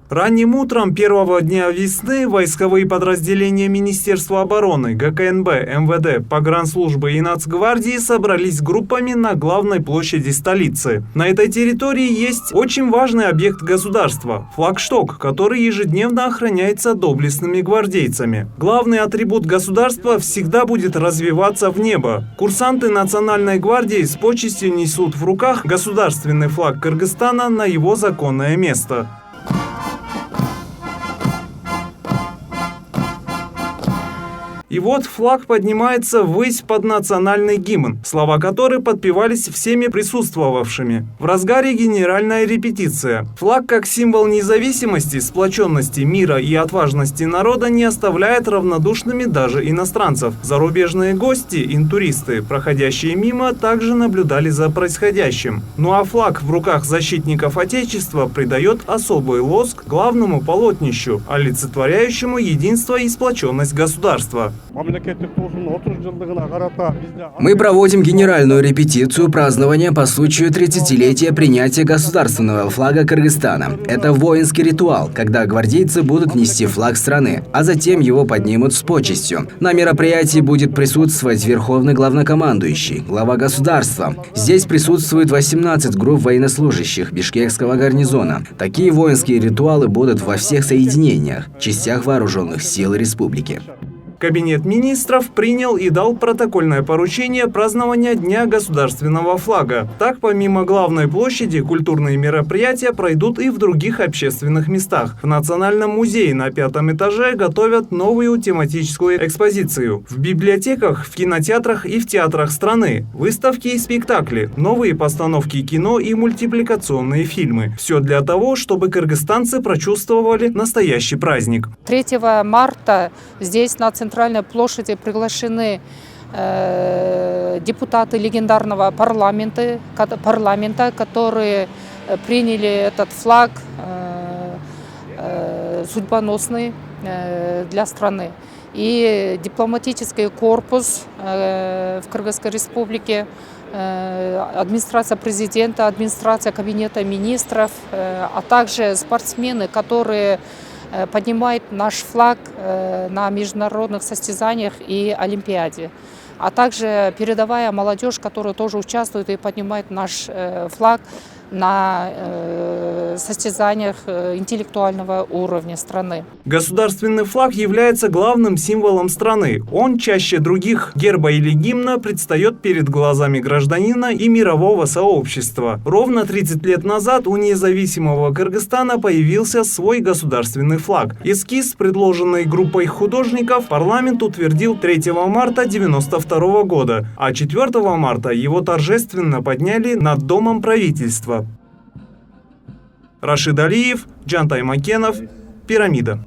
Ранним утром первого дня весны войсковые подразделения Министерства обороны, ГКНБ, МВД, погранслужбы и Нацгвардии собрались группами на главной площади столицы. На этой территории есть очень важный объект государства – флагшток, который ежедневно охраняется доблестными гвардейцами. Главный атрибут государства всегда будет развиваться в небо. Курсанты Национальной гвардии с почестью несут в руках государственный флаг Кыргызстана на его законное место. И вот флаг поднимается ввысь под национальный гимн, слова которой подпевались всеми присутствовавшими. В разгаре генеральная репетиция. Флаг как символ независимости, сплоченности, мира и отважности народа не оставляет равнодушными даже иностранцев. Зарубежные гости, интуристы, проходящие мимо, также наблюдали за происходящим. Ну а флаг в руках защитников Отечества придает особый лоск главному полотнищу, олицетворяющему единство и сплоченность государства. Мы проводим генеральную репетицию празднования по случаю 30-летия принятия государственного флага Кыргызстана. Это воинский ритуал, когда гвардейцы будут нести флаг страны, а затем его поднимут с почестью. На мероприятии будет присутствовать верховный главнокомандующий, глава государства. Здесь присутствует 18 групп военнослужащих Бишкекского гарнизона. Такие воинские ритуалы будут во всех соединениях, частях вооруженных сил республики. Кабинет министров принял и дал протокольное поручение празднования Дня государственного флага. Так, помимо главной площади, культурные мероприятия пройдут и в других общественных местах. В Национальном музее на 5-м этаже готовят новую тематическую экспозицию. В библиотеках, в кинотеатрах и в театрах страны. Выставки и спектакли, новые постановки кино и мультипликационные фильмы. Все для того, чтобы кыргызстанцы прочувствовали настоящий праздник. 3 марта здесь на центральной площади приглашены депутаты легендарного парламента, которые приняли этот флаг судьбоносный для страны. И дипломатический корпус в Кыргызской республике, администрация президента, администрация кабинета министров, а также спортсмены, которые поднимает наш флаг на международных состязаниях и Олимпиаде, а также передовая молодежь, которая тоже участвует и поднимает наш флаг на состязаниях интеллектуального уровня страны. Государственный флаг является главным символом страны. Он чаще других герба или гимна предстает перед глазами гражданина и мирового сообщества. Ровно 30 лет назад у независимого Кыргызстана появился свой государственный флаг. Эскиз, предложенный группой художников, парламент утвердил 3 марта 1992 года, а 4 марта его торжественно подняли над Домом правительства. Рашид Алиев, Джантай Макенов, Пирамида.